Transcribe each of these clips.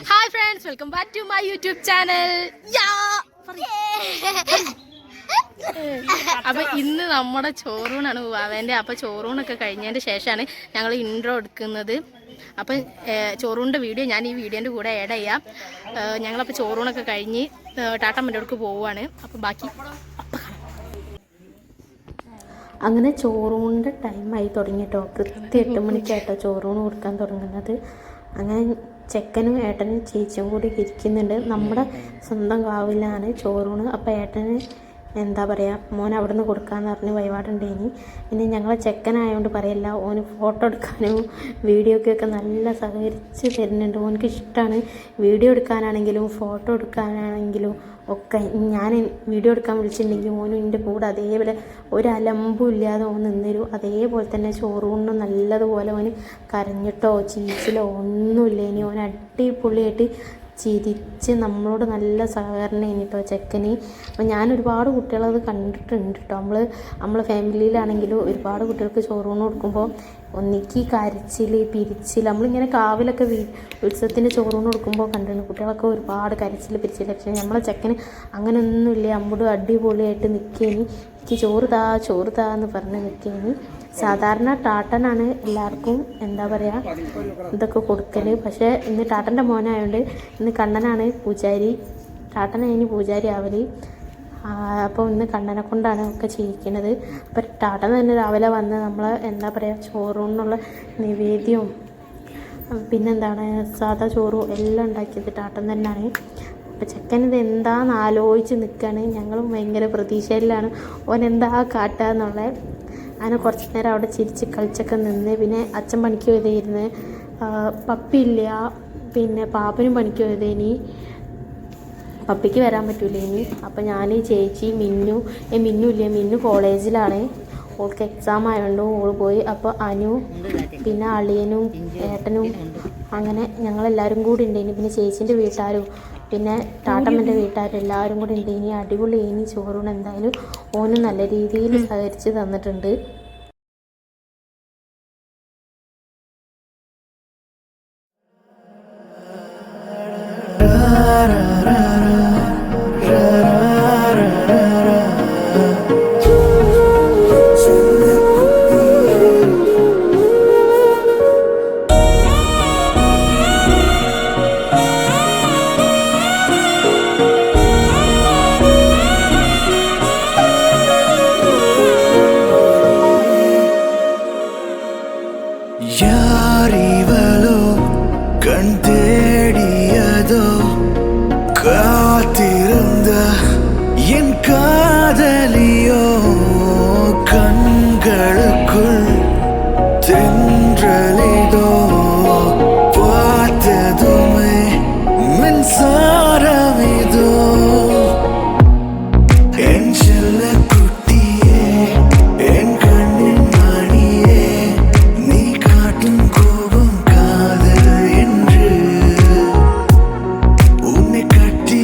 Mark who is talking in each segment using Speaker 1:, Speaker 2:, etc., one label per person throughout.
Speaker 1: Hi friends, welcome back to my YouTube channel. അപ്പോൾ ഇന്ന് നമ്മുടെ ചോറൂണാണ് അവൻ്റെ. അപ്പോൾ ചോറൂണൊക്കെ കഴിഞ്ഞതിൻ്റെ ശേഷമാണ് ഞങ്ങൾ ഇൻട്രോ എടുക്കുന്നത്. അപ്പം ചോറൂണിൻ്റെ വീഡിയോ ഞാൻ ഈ വീഡിയോൻ്റെ കൂടെ ആഡ് ചെയ്യാം. ഞങ്ങളപ്പോൾ ചോറൂണൊക്കെ കഴിഞ്ഞ് ടാട്ടമ്മൻ്റെ അടുക്ക് പോവുകയാണ്. അപ്പോൾ ബാക്കി
Speaker 2: അങ്ങനെ ചോറൂണിൻ്റെ ടൈമായി തുടങ്ങിയിട്ടോ. കൃത്യം 8 മണിക്കായിട്ടോ ചോറൂണ് കൊടുക്കാൻ തുടങ്ങുന്നത്. അങ്ങനെ ചെക്കനും ഏട്ടനും ചേച്ചിയും കൂടി ഇരിക്കുന്നുണ്ട്. നമ്മുടെ സ്വന്തം കാവിലാണ് ചോറൂണ്. അപ്പോൾ ഏട്ടന് എന്താ പറയുക, മോൻ അവിടെ നിന്ന് കൊടുക്കാമെന്ന് പറഞ്ഞ് വഴിപാടുണ്ടേനി. പിന്നെ ഞങ്ങളെ ചെക്കനായതുകൊണ്ട് പറയില്ല, ഓന് ഫോട്ടോ എടുക്കാനും വീഡിയോക്കൊക്കെ നല്ല സഹകരിച്ച് തരുന്നുണ്ട്. ഓനക്ക് ഇഷ്ടമാണ് വീഡിയോ എടുക്കാനാണെങ്കിലും ഫോട്ടോ എടുക്കാനാണെങ്കിലും ഒക്കെ. ഞാൻ വീഡിയോ എടുക്കാൻ വിളിച്ചിട്ടുണ്ടെങ്കിൽ ഓനും എൻ്റെ കൂടെ അതേപോലെ ഒരു അലമ്പും ഇല്ലാതെ ഓൻ നിന്നരും. അതേപോലെ തന്നെ ചോറൂണിനും നല്ലതുപോലെ ഓന് കരഞ്ഞിട്ടോ ചീച്ചിലോ ഒന്നുമില്ല. ഇനി ഓൻ അടിപൊളിയായിട്ട് ചിരിച്ച് നമ്മളോട് നല്ല സഹകരണം കേട്ടോ ചെക്കന്. അപ്പോൾ ഞാൻ ഒരുപാട് കുട്ടികളത് കണ്ടിട്ടുണ്ട് കേട്ടോ. നമ്മളെ ഫാമിലിയിലാണെങ്കിലും ഒരുപാട് കുട്ടികൾക്ക് ചോറൂണ് കൊടുക്കുമ്പോൾ ഒന്നിക്ക് കരച്ചിൽ പിരിച്ചിൽ. നമ്മളിങ്ങനെ കാവിലൊക്കെ ഉത്സവത്തിൻ്റെ ചോറൂണ് കൊടുക്കുമ്പോൾ കണ്ടിട്ടുണ്ട് കുട്ടികളൊക്കെ ഒരുപാട് കരച്ചിൽ പിരിച്ചിൽ. പക്ഷേ നമ്മളെ ചെക്കന് അങ്ങനെയൊന്നുമില്ല. അമ്മോട് അടിപൊളിയായിട്ട് നിൽക്കേനി. എനിക്ക് ചോറ് താ എന്ന് പറഞ്ഞ് നിൽക്കേനി. സാധാരണ ടാട്ടനാണ് എല്ലാവർക്കും എന്താ പറയുക ഇതൊക്കെ കൊടുക്കൽ. പക്ഷേ ഇന്ന് ടാട്ടൻ്റെ മോനായതുകൊണ്ട് ഇന്ന് കണ്ണനാണ് പൂജാരി. ടാട്ടനായിന് പൂജാരി ആവൽ. അപ്പോൾ ഇന്ന് കണ്ണനെ കൊണ്ടാണ് ഒക്കെ ചെയ്യിക്കുന്നത്. അപ്പോൾ ടാട്ടൻ തന്നെ രാവിലെ വന്ന് നമ്മൾ എന്താ പറയുക ചോറൂണിനുള്ള നിവേദ്യവും പിന്നെന്താണ് സാധാ ചോറും എല്ലാം ഉണ്ടാക്കിയത് ടാട്ടൻ തന്നെയാണ്. അപ്പോൾ ചെക്കൻ ഇത് എന്താണെന്ന് ആലോചിച്ച് നിൽക്കുകയാണ്. ഞങ്ങളും ഭയങ്കര പ്രതീക്ഷയിലാണ് ഓൻ എന്താ കാട്ടുക എന്നുള്ളത്. അങ്ങനെ കുറച്ച് നേരം അവിടെ ചിരിച്ച് കളിച്ചൊക്കെ നിന്ന്. പിന്നെ അച്ഛൻ പണിക്ക് പോയതായിരുന്നു. പപ്പിയില്ല. പിന്നെ പാപ്പനും പണിക്ക് പോയതേനി. പപ്പിക്ക് വരാൻ പറ്റൂല ഇനി. അപ്പം ഞാൻ ചേച്ചി മിന്നു കോളേജിലാണ്. ഓൾക്ക് എക്സാം ആയതുകൊണ്ട് ഓൾ പോയി. അപ്പോൾ അനു പിന്നെ അളിയനും ഏട്ടനും അങ്ങനെ ഞങ്ങളെല്ലാവരും കൂടി ഉണ്ടേനി. പിന്നെ ചേച്ചീൻ്റെ വീട്ടുകാരും പിന്നെ ടാട്ടമ്മൻ്റെ വീട്ടുകാരും എല്ലാവരും കൂടി ഉണ്ടേനി. അടിപൊളി ഇനി ചോറൂണ് എന്തായാലും ഓനും നല്ല രീതിയിൽ സഹകരിച്ച് തന്നിട്ടുണ്ട്.
Speaker 3: யாரிவளோ கண் தேடியதோ காத்திருந்த என் காதலியோ கண்களுக்குள் தென்றலிதோ பார்த்ததுமே மின்சாரமிதோ என் செல்ல குட்டியே என் கண்ணின் மணியே நீ காட்டும் கோபம் காதல் என்று உன்னை கட்டி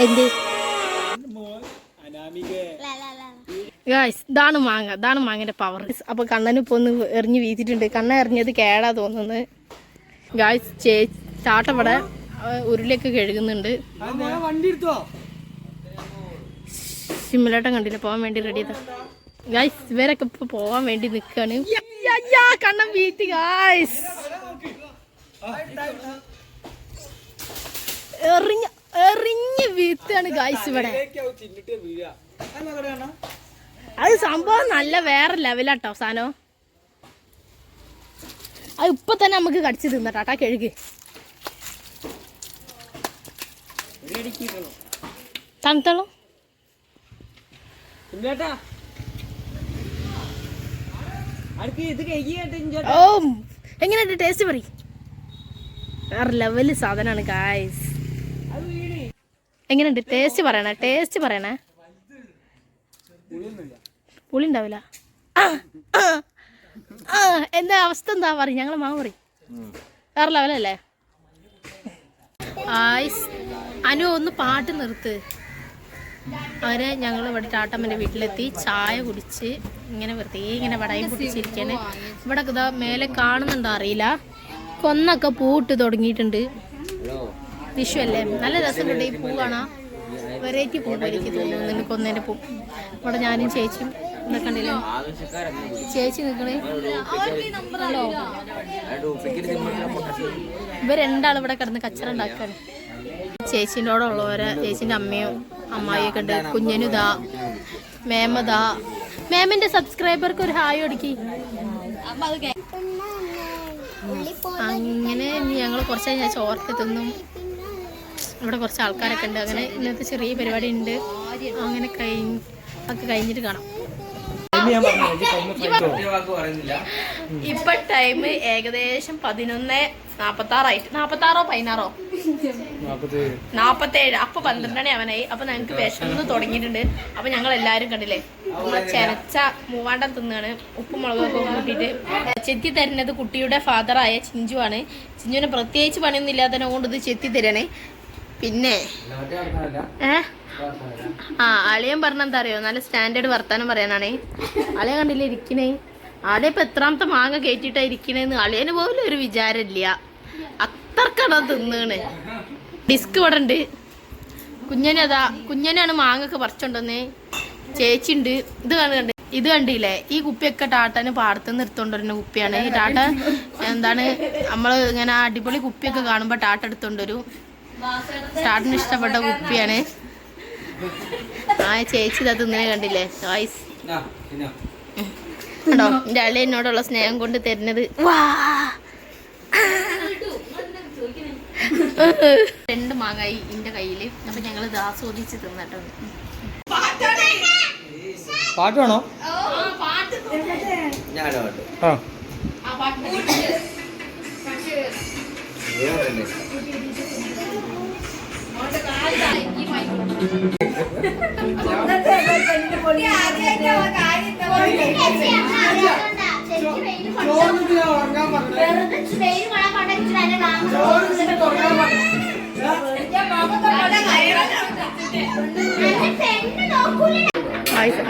Speaker 1: എന്ത് ഗായ്സ് ഇതാണ് മാങ്ങന്റെ പവർ. അപ്പൊ കണ്ണനിപ്പോ ഒന്ന് എറിഞ്ഞ് വീതിയിട്ടുണ്ട്. കണ്ണ എറിഞ്ഞത് കേടാ തോന്നുന്നത്. ഗായ്സ് ചാട്ടവിടെ ഉരുളിയൊക്കെ കഴുകുന്നുണ്ട്. സിമ്മിലേട്ടൻ കണ്ടില്ല, പോവാൻ വേണ്ടി റെഡി ചെയ്ത ഗായ്സ്. ഇവരൊക്കെ ഇപ്പൊ പോവാൻ വേണ്ടി നിക്കാണ്. കണ്ണൻ വീഴ്ത്തി ഗായ്സ്. എറിഞ്ഞ് വീഴ്ത്താണ് ഗായ്സ് ഇവിടെ. അത് സംഭവം നല്ല വേറെ ലെവലാട്ടോ സാധനം. അത് ഇപ്പൊ തന്നെ നമുക്ക് കടിച്ചു തിന്നട്ടാ. കഴുകി തണുത്തോളൂ. ഓ എങ്ങനെയുണ്ട് ടേസ്റ്റ് പറ. വേറെ ലെവല് സാധനമാണ് ഗായ്സ്. എങ്ങനെയുണ്ട് ടേസ്റ്റ് പറയണേ. പുളി ഉണ്ടാവില്ല. എന്താ അവസ്ഥ എന്താ പറയും. ഞങ്ങളെ മാവ് പറയും. വേറെ ലെവലല്ലേ. അനു ഒന്ന് പാട്ട് നിർത്ത്. അവരെ ഞങ്ങൾ ഇവിടെ ടാട്ടമ്മൻ്റെ വീട്ടിലെത്തി ചായ കുടിച്ച് ഇങ്ങനെ വെറുതെ ഇങ്ങനെ വടയും കുടിച്ചിരിക്കാണ്. ഇവിടെ ഇതാ മേലെ കാണുന്നുണ്ടോ അറിയില്ല, കൊന്നൊക്കെ പൂട്ട് തുടങ്ങിയിട്ടുണ്ട്. വിഷു അല്ലേ, നല്ല രസമുണ്ട്. ഈ പൂ കാണാം, വെറൈറ്റി പൂ എനിക്ക് തോന്നുന്നു. കൊന്നേൻ്റെ പൂ. ഇവിടെ ഞാനും ചേച്ചിയും ഇതൊക്കെ ഉണ്ടല്ലോ. ചേച്ചി നിൽക്കണേ. ഇവർ രണ്ടാളും ഇവിടെ കിടന്ന് കച്ചറ ഉണ്ടാക്കാണ്. ചേച്ചീൻ്റെ കൂടെ ഉള്ളവരെ ചേച്ചീൻ്റെ അമ്മയും അമ്മായിയൊക്കെ ഉണ്ട്. കുഞ്ഞനുതാ, മേമതാ. മേമിന്റെ സബ്സ്ക്രൈബർക്ക് ഒരു ഹായ് കൊടുക്കി. അങ്ങനെ ഞങ്ങൾ കുറച്ച് കഴിഞ്ഞാൽ ചോർത്ത് തിന്നും. ഇവിടെ കുറച്ച് ആൾക്കാരൊക്കെ ഉണ്ട്. അങ്ങനെ ഇന്നത്തെ ചെറിയ പരിപാടി ഉണ്ട്. അങ്ങനെ ഒക്കെ കഴിഞ്ഞിട്ട് കാണാം. ഇപ്പൊ ടൈം ഏകദേശം 11:46 16 47. അപ്പൊ 12 മണി അവനായി. അപ്പൊ ഞങ്ങക്ക് വിശന്ന് തുടങ്ങിയിട്ടുണ്ട്. അപ്പൊ ഞങ്ങൾ എല്ലാരും കണ്ടില്ലേ ചെനച്ച മൂവാണ്ടം തിന്നാണ്. ഉപ്പും മുളകൊക്കെ കൂട്ടിയിട്ട് ചെത്തി തരുന്നത് കുട്ടിയുടെ ഫാദറായ ചിഞ്ചുവാണ്. ചിഞ്ചുവിനെ പ്രത്യേകിച്ച് പണിയൊന്നും ഇല്ലാത്തതിനെ കൊണ്ട് ഇത് ചെത്തി തരണേ. പിന്നെ അളിയൻ പറഞ്ഞെന്താ അറിയോ, നല്ല സ്റ്റാൻഡേർഡ് വർത്താനം പറയാനാണേ. അളിയ കണ്ടില്ലേ ഇരിക്കണേ. ആടെ ഇപ്പൊ എത്രാമത്തെ മാങ്ങ കയറ്റിയിട്ടാ ഇരിക്കണേന്ന് അളിയന് പോലും ഒരു വിചാരമില്ല. അത്രക്കണ തിന്നാണ്. ഡിസ്ക് ഇവിടെ ഉണ്ട്. കുഞ്ഞനാണ് മാങ്ങൊക്കെ പറിച്ചോണ്ടന്നേ. ചേച്ചി ഉണ്ട്. ഇത് കണ്ടില്ലേ, ഈ കുപ്പിയൊക്കെ ടാട്ടന് പാടത്തുനിന്ന് എടുത്തോണ്ടിരുന്ന കുപ്പിയാണ്. ഈ ടാട്ട എന്താണ് നമ്മള് ഇങ്ങനെ അടിപൊളി കുപ്പിയൊക്കെ കാണുമ്പോ ടാട്ട എടുത്തോണ്ടൊരു ടാട്ടിന് ഇഷ്ടപ്പെട്ട കുപ്പിയാണ്. ചേച്ചി ഇതാ തിന്നനെ കണ്ടില്ലേ ഗായ്സ്. കണ്ടോ എന്റെ അളി എന്നോടുള്ള സ്നേഹം കൊണ്ട് തരുന്നത്. വാ 2 മാങ്ങായി എന്റെ കയ്യില്. അപ്പൊ ഞങ്ങൾ ഇത് ആസ്വദിച്ച് തിന്നട്ടോ.
Speaker 4: പാട്ടാണോ?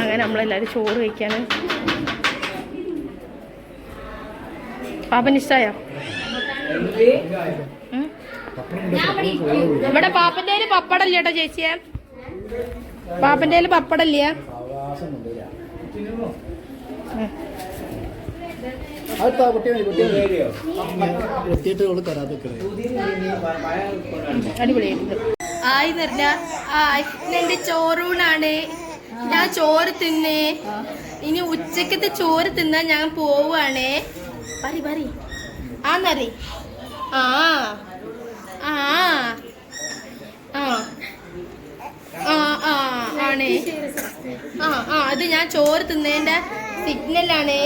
Speaker 1: അങ്ങനെ നമ്മളെല്ലാരും ചോറ് കഴിക്കാണ്. പാപ്പന് ഇഷ്ടായോ? ഇവിടെ പാപ്പന്റെ പപ്പടല്ലേ കേട്ടോ ചേച്ചിയെ. പാപ്പന്റെ പപ്പടല്ലേ? അടിപൊളിയായിട്ടുണ്ട്. ആയി തരില്ല. എന്റെ ചോറൂണാണ്. ഞാൻ ചോറ് തിന്നേ. ഇനി ഉച്ചക്കത്തെ ചോറ് തിന്നാൻ ഞാൻ പോവാണേ. പറി ആന്നറി. ആ ആ ആ ആണേ. അത് ഞാൻ ചോറ് തിന്നേന്റെ സിഗ്നലാണേ.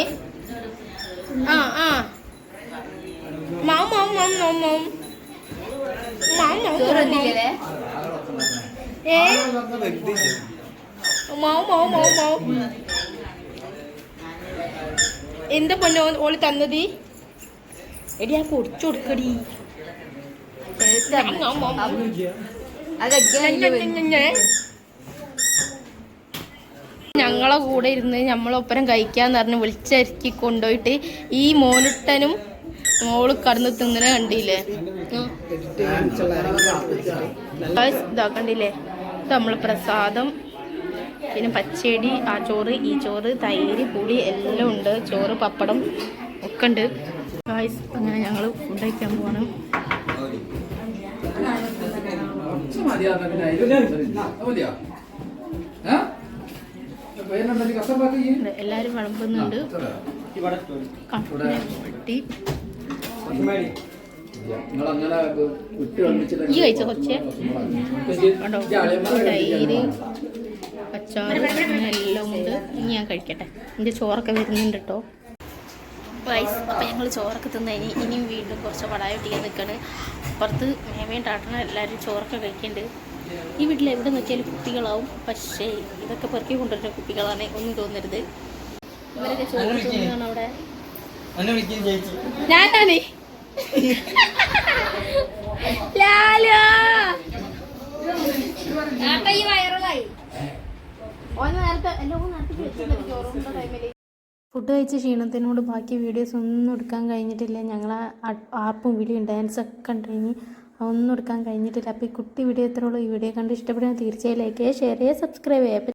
Speaker 1: എന്താ പൊന്നോ ഓളി തന്നത്? എടി ആ പൊടിച്ചു കൊടുക്കടി. ഞങ്ങളെ കൂടെ ഇരുന്ന് നമ്മളൊപ്പരം കഴിക്കാന്ന് പറഞ്ഞ് വിളിച്ചിറക്കി കൊണ്ടുപോയിട്ട് ഈ മോനുട്ടനും മോള് കടന്ന് തിന്നണ കണ്ടില്ലേ ഇതാക്കണ്ടില്ലേ ഇത് നമ്മള് പ്രസാദം പിന്നെ പച്ചടി ആ ചോറ് ഈ ചോറ് തൈര് പുളി എല്ലാം ഉണ്ട് ചോറ് പപ്പടം ഒക്കെ ഉണ്ട് ഗായ്സ് അങ്ങനെ ഞങ്ങൾ ഫുഡ് കഴിക്കാൻ പോവാണ് എല്ലാരും വിളമ്പുന്നുണ്ട് ഈ കഴിച്ച കൊച്ചേ കണ്ടോ തൈര് അച്ചാറ് അങ്ങനെ എല്ലാം ഉണ്ട് ഇനി ഞാൻ കഴിക്കട്ടെ എൻ്റെ ചോറൊക്കെ വരുന്നുണ്ട് കേട്ടോ റൈസ് അപ്പം ഞങ്ങൾ ചോറൊക്കെ തിന്നതിന് ഇനിയും വീണ്ടും കുറച്ച് പടായ ഒട്ടിക്കാൻ നിൽക്കുകയാണ് പുറത്ത് മേമയും ടാട്ടണം എല്ലാവരും ചോറൊക്കെ കഴിക്കുന്നുണ്ട് ഈ വീട്ടിൽ എവിടെ നോക്കിയാലും കുപ്പികളാവും പക്ഷേ ഇതൊക്കെ പെറുക്കി കൊണ്ടുവരുന്ന കുപ്പികളാണ് ഒന്നും തോന്നരുത് ഇവരൊക്കെ ചോറ് തിന്നുകയാണ് അവിടെ ഞാനാണേ
Speaker 2: ഫുഡ് കഴിച്ച ക്ഷീണത്തിനോട് ബാക്കി വീഡിയോസ് ഒന്നും എടുക്കാൻ കഴിഞ്ഞിട്ടില്ല. ഞങ്ങൾ ആർപ്പും വിളിയും ഡാൻസൊക്കെ ഉണ്ടായി, ഒന്നും എടുക്കാൻ കഴിഞ്ഞിട്ടില്ല. അപ്പോൾ ഈ കുട്ടി വീഡിയോ എത്രയുള്ളൂ. ഈ വീഡിയോ കണ്ട് ഇഷ്ടപ്പെടുന്ന തീർച്ചയായും ലൈക്ക് ചെയ്യുക, ഷെയർ ചെയ്യുക, സബ്സ്ക്രൈബ് ചെയ്യുക.